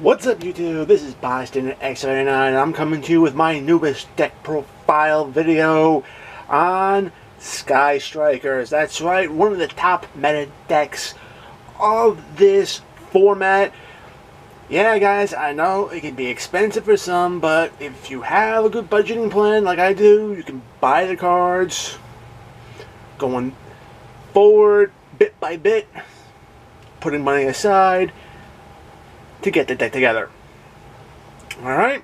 What's up YouTube? This is Boston X79 and I'm coming to you with my newest deck profile video on Sky Strikers. That's right, one of the top meta decks of this format. Yeah guys, I know it can be expensive for some, but if you have a good budgeting plan like I do, you can buy the cards going forward bit by bit, putting money aside to get the deck together. Alright.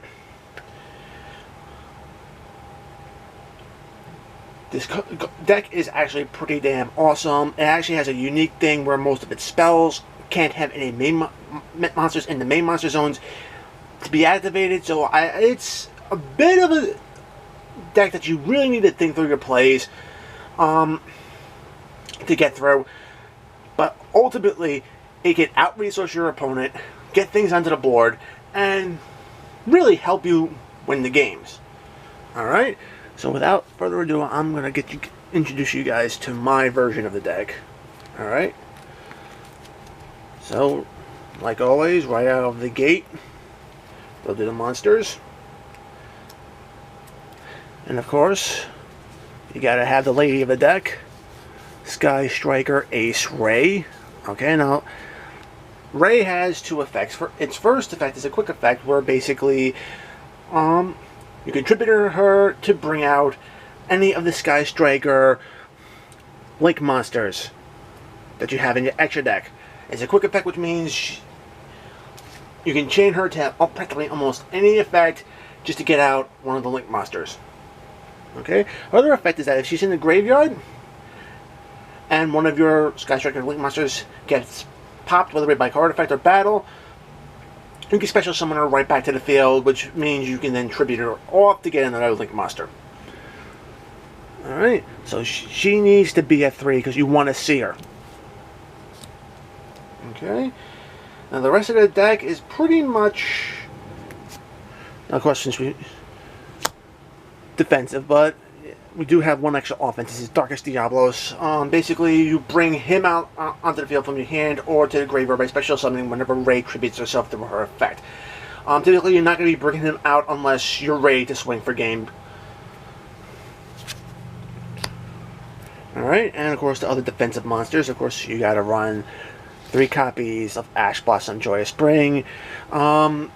This deck is actually pretty damn awesome. It actually has a unique thing where most of its spells can't have any main monsters in the main monster zones to be activated. So it's a bit of a deck that you really need to think through your plays to get through. But ultimately, it can out-resource your opponent, get things onto the board, and really help you win the games. Alright, so without further ado, I'm going to introduce you guys to my version of the deck. Alright, so like always, right out of the gate, we'll do the monsters. And of course, you got to have the lady of the deck, Sky Striker Ace Ray. Okay, now Ray has two effects. Its first effect is a quick effect where basically you contribute her to bring out any of the Sky Striker Link monsters that you have in your extra deck. It's a quick effect, which means you can chain her to have practically almost any effect just to get out one of the Link monsters. Okay? Other effect is that if she's in the graveyard and one of your Sky Striker Link monsters gets popped, whether it by card effect or battle, you can special summon her right back to the field, which means you can then tribute her off to get another Link monster. Alright, so she needs to be at 3 because you want to see her. Okay, now the rest of the deck is pretty much, of course, since we defensive, but we do have one extra offense. This is Darkest Diablos. Basically, you bring him out onto the field from your hand or to the graveyard by special summoning whenever Ray tributes herself to her effect. Typically, you're not going to be bringing him out unless you're ready to swing for game. Alright, and of course the other defensive monsters. Of course, you got to run 3 copies of Ash Blossom Joyous Spring. Very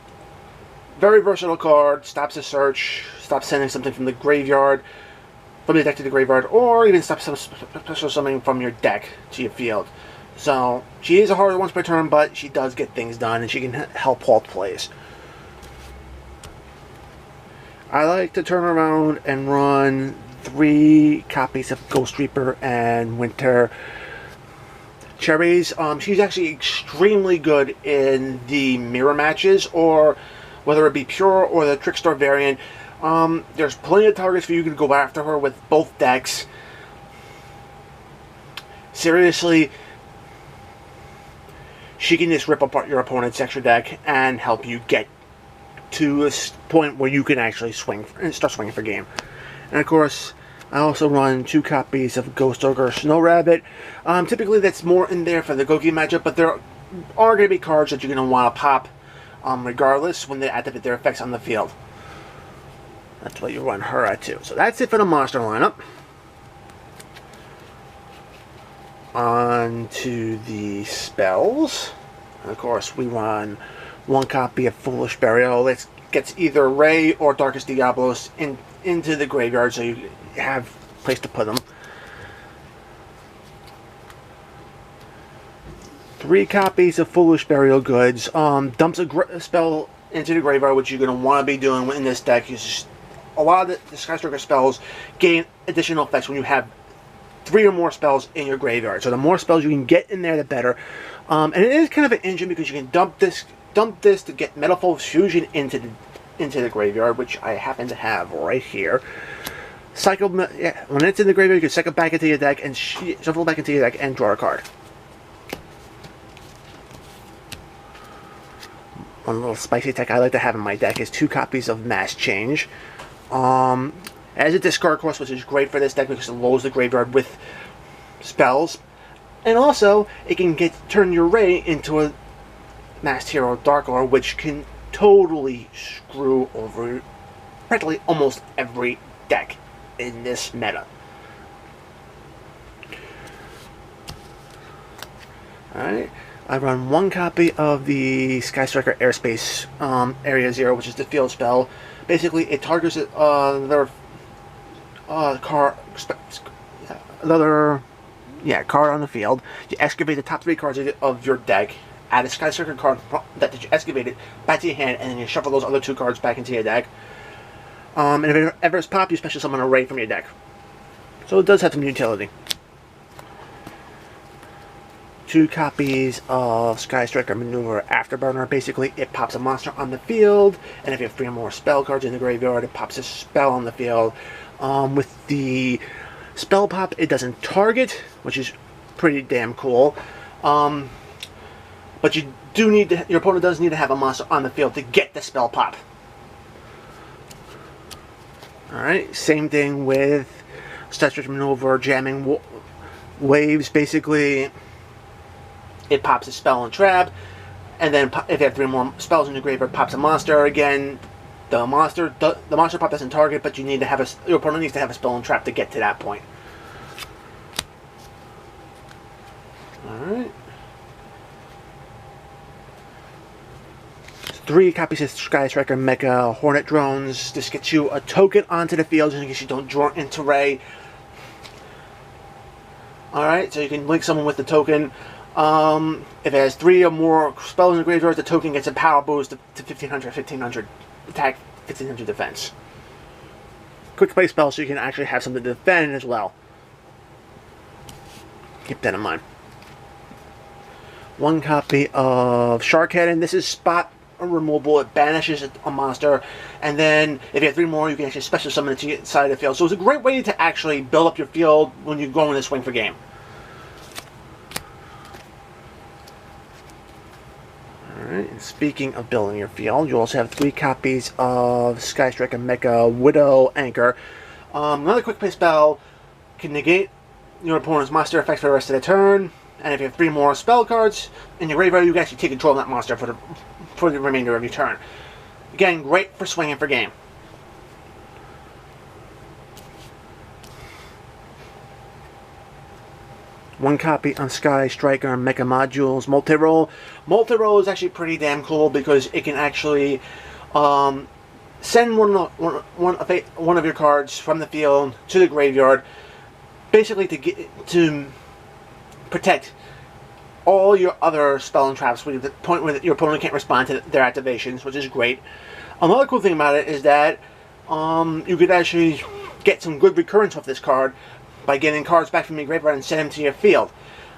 versatile card. Stops a search. Stops sending something from the graveyard, from the deck to the graveyard, or even stop special summoning from your deck to your field. So she is a harder once per turn, but she does get things done and she can help halt plays. I like to turn around and run 3 copies of Ghost Reaper and Winter Cherries. She's actually extremely good in the mirror matches, or whether it be pure or the Trickstar variant. There's plenty of targets for you to go after her with both decks. Seriously, she can just rip apart your opponent's extra deck and help you get to a point where you can actually swing and start swinging for game. And of course, I also run 2 copies of Ghost Ogre Snow Rabbit. Typically, that's more in there for the Goki matchup, but there are going to be cards that you're going to want to pop regardless when they activate their effects on the field. That's what you run her at too. So that's it for the monster lineup. On to the spells. And of course, we run 1 copy of Foolish Burial. It gets either Ray or Darkest Diablos into the graveyard, so you have a place to put them. 3 copies of Foolish Burial Goods. Dumps a spell into the graveyard, which you're going to want to be doing in this deck. A lot of the Sky Striker spells gain additional effects when you have 3 or more spells in your graveyard. So the more spells you can get in there, the better. And it is kind of an engine because you can dump this to get Metal Fusion into the graveyard, which I happen to have right here. Yeah, when it's in the graveyard, you can cycle back into your deck and shuffle back into your deck and draw a card. One little spicy tech I like to have in my deck is 2 copies of Mass Change. As a discard cost, which is great for this deck because it lowers the graveyard with spells. And also, it can turn your Ray into a Masked Hero Dark Lord, which can totally screw over practically almost every deck in this meta. Alright, I run one copy of the Sky Striker Airspace Area 0, which is the field spell. Basically, it targets another card on the field. You excavate the top 3 cards of your deck, add a Sky Striker card that you excavated back to your hand, and then you shuffle those other 2 cards back into your deck. And if it ever is popped, you special summon a Ray from your deck. So it does have some utility. 2 copies of Sky Striker Maneuver Afterburner. Basically, it pops a monster on the field, and if you have 3 or more spell cards in the graveyard, it pops a spell on the field. With the spell pop, it doesn't target, which is pretty damn cool. But you do need to, your opponent does need to have a monster on the field to get the spell pop. Alright, same thing with Sky Striker Maneuver Jamming Waves. Basically, it pops a spell and trap, and then if you have 3 more spells in your graveyard, pops a monster. Again, the monster pop doesn't target, but you need to have your opponent needs to have a spell and trap to get to that point. Alright. 3 copies of Sky Striker Mecha Hornet Drones. This gets you a token onto the field just in case you don't draw into Ray. Alright, so you can link someone with the token. If it has 3 or more spells in the graveyard, the token gets a power boost to 1500 attack, 1500 defense. Quick play spell, so you can actually have something to defend as well. Keep that in mind. 1 copy of Sharkhead, and this is spot removal. It banishes a monster, and then if you have 3 more, you can actually special summon it to get inside the field. So it's a great way to actually build up your field when you're going to swing for game. Alright, and speaking of building your field, you also have 3 copies of Sky Striker Mecha Widow Anchor. Another quick play spell can negate your opponent's monster effects for the rest of the turn, and if you have 3 more spell cards in your graveyard, you can actually take control of that monster for the remainder of your turn. Again, great for swinging for game. One copy on Sky Striker Mecha Modules Multi-Roll. Multi-Roll is actually pretty damn cool because it can actually send one of your cards from the field to the graveyard, basically to protect all your other spell and traps to the point where your opponent can't respond to their activations, which is great. Another cool thing about it is that you could actually get some good recurrence off this card by getting cards back from your graveyard and send them to your field.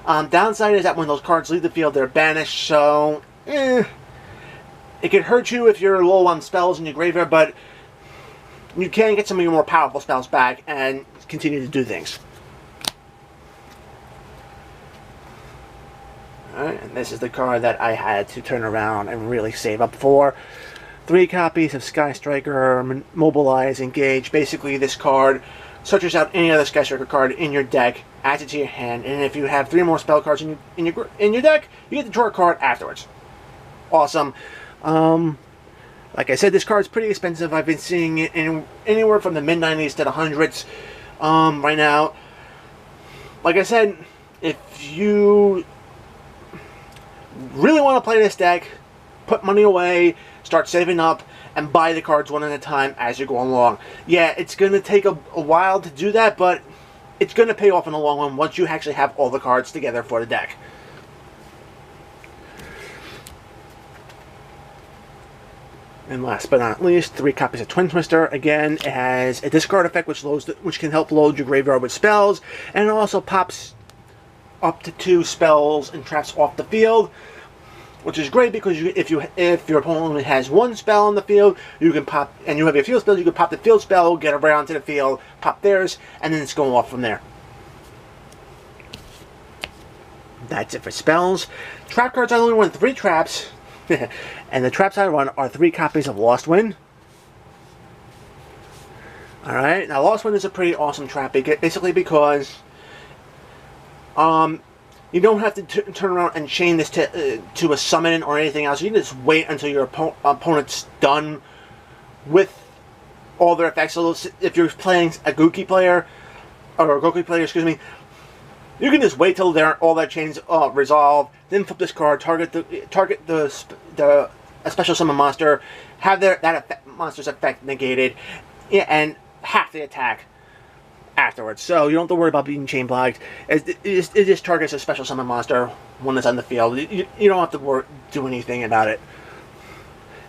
Downside is that when those cards leave the field, they're banished, so it could hurt you if you're low on spells in your graveyard, but you can get some of your more powerful spells back and continue to do things. Alright, and this is the card that I had to turn around and really save up for. 3 copies of Sky Striker Mobilize Engage. Basically, this card searches out any other Sky Striker card in your deck, adds it to your hand, and if you have 3 more spell cards in your deck, you get to draw a card afterwards. Awesome. Like I said, this card's pretty expensive. I've been seeing it anywhere from the mid-90s to the hundreds right now. Like I said, if you really want to play this deck, put money away, start saving up, and buy the cards one at a time as you go along. Yeah, it's going to take a while to do that, but it's going to pay off in the long run once you actually have all the cards together for the deck. And last but not least, 3 copies of Twin Twister. Again, it has a discard effect which can help load your graveyard with spells, and it also pops up to 2 spells and traps off the field, which is great because if your opponent only has 1 spell on the field, you can pop, and you have your field spell, you can pop the field spell, get around to the field, pop theirs, and then it's going off from there. That's it for spells. Trap cards, I only run 3 traps, and the traps I run are 3 copies of Lost Wind. Alright, now Lost Wind is a pretty awesome trap, basically because You don't have to turn around and chain this to a summon or anything else. You can just wait until your opponent's done with all their effects. So if you're playing a Goki player, or a Goki player, excuse me, you can just wait till all their chains resolve, then flip this card, target a special summon monster, have that monster's effect negated, yeah, and half the attack afterwards. So you don't have to worry about being chain blocked. It just targets a special summon monster when it's on the field. You don't have to do anything about it.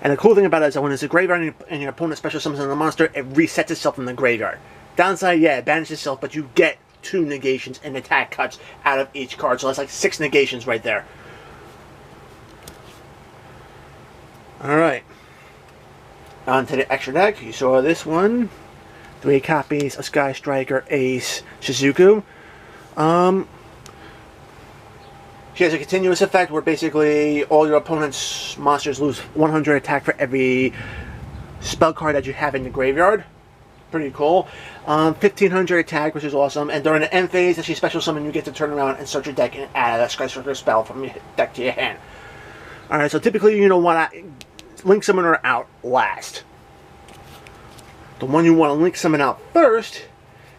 And the cool thing about it is that when it's a graveyard and your opponent special summons on the monster, it resets itself in the graveyard. Downside, yeah, it banishes itself, but you get 2 negations and attack cuts out of each card. So that's like 6 negations right there. Alright. On to the extra deck. You saw this one. 3 copies of Sky Striker, Ace, Shizuku. She has a continuous effect where basically all your opponent's monsters lose 100 attack for every spell card that you have in the graveyard. Pretty cool. 1500 attack, which is awesome. And during the end phase that she special summon, you get to turn around and search your deck and add a Sky Striker spell from your deck to your hand. Alright, so typically you want to Link Summon her out last. The one you want to Link Summon out first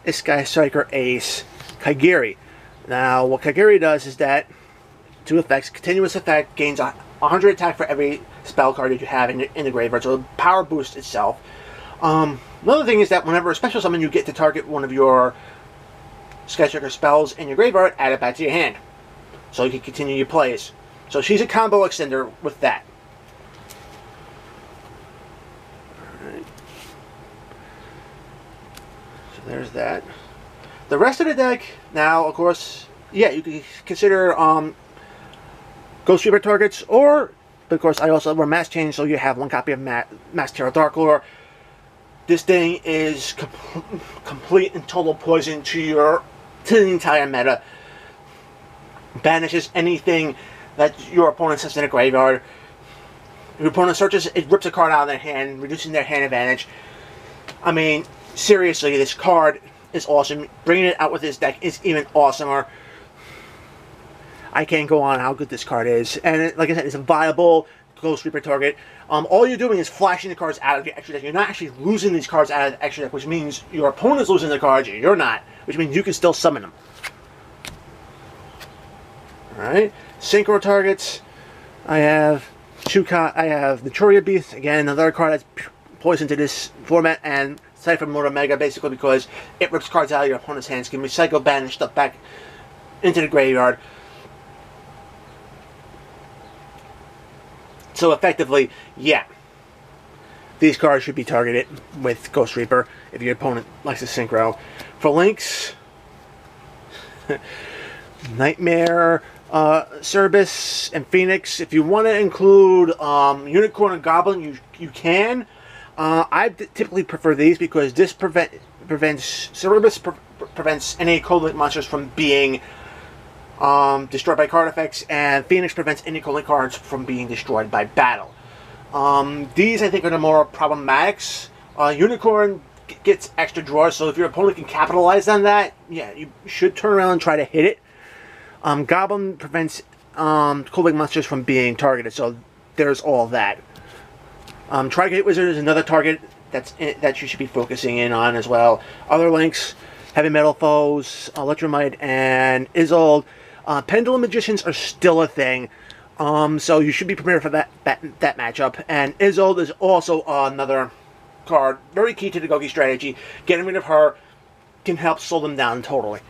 is Sky Striker Ace Kaigiri. Now, what Kaigiri does is that 2 effects. Continuous effect gains 100 attack for every spell card that you have in the graveyard, so it power boosts itself. Another thing is that whenever a special summon, you get to target one of your Sky Striker spells in your graveyard, add it back to your hand, so you can continue your plays. So she's a combo extender with that. Alright. So there's that. The rest of the deck, now, of course, yeah, you can consider Ghost Reaper targets, or, of course, I also have Mass Change, so you have 1 copy of Mass Terror Dark Lore. This thing is complete and total poison to the entire meta. Banishes anything that your opponent has in a graveyard. If your opponent searches, it rips a card out of their hand, reducing their hand advantage. I mean, seriously, this card is awesome. Bringing it out with this deck is even awesomer. I can't go on how good this card is. And like I said, it's a viable Ghost Reaper target. All you're doing is flashing the cards out of your extra deck. You're not actually losing these cards out of the extra deck, which means your opponent's losing the cards, you're not. Which means you can still summon them. Alright. Synchro targets. I have the Churia Beast. Again, another card that's poison to this format. And Cypher Motor Mega, basically because it rips cards out of your opponent's hands, can recycle, banish stuff back into the graveyard. So effectively, yeah, these cards should be targeted with Ghost Reaper if your opponent likes to synchro. For links, Nightmare, Cerberus, and Phoenix. If you want to include Unicorn and Goblin, you can. I typically prefer these because this prevents Cerberus prevents any co-link monsters from being destroyed by card effects, and Phoenix prevents any co-link cards from being destroyed by battle. These, I think, are the more problematics. Unicorn gets extra draws, so if your opponent can capitalize on that, yeah, you should turn around and try to hit it. Goblin prevents co-link monsters from being targeted, so there's all that. Tri-Gate Wizard is another target that you should be focusing in on as well. Other links, Heavy Metal Foes, Electromite, and Isolde. Pendulum Magicians are still a thing, so you should be prepared for that matchup. And Isolde is also another card, very key to the Goki strategy. Getting rid of her can help slow them down totally.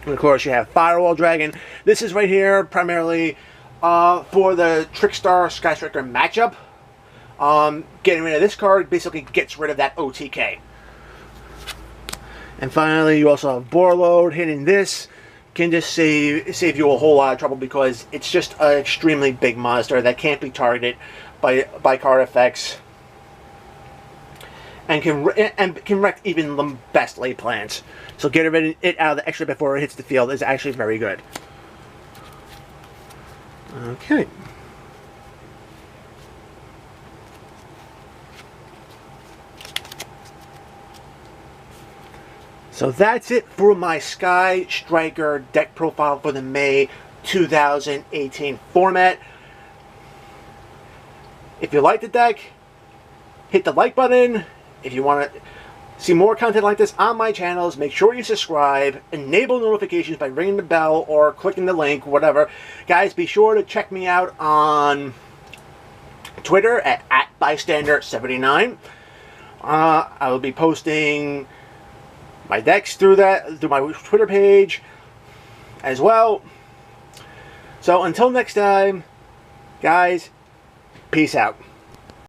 And of course, you have Firewall Dragon. This is right here primarily for the Trickstar Sky Striker matchup. Getting rid of this card basically gets rid of that OTK. And finally, you also have Borload. Hitting this can just save you a whole lot of trouble because it's just an extremely big monster that can't be targeted by card effects, and can wreck even the best lay plans. So getting it out of the extra before it hits the field is actually very good. Okay. So that's it for my Sky Striker deck profile for the May 2018 format. If you like the deck, hit the like button. If you want to see more content like this on my channels, make sure you subscribe, enable notifications by ringing the bell or clicking the link, whatever. Guys, be sure to check me out on Twitter at @bystander79. I will be posting my decks through my Twitter page as well. So until next time, guys, peace out.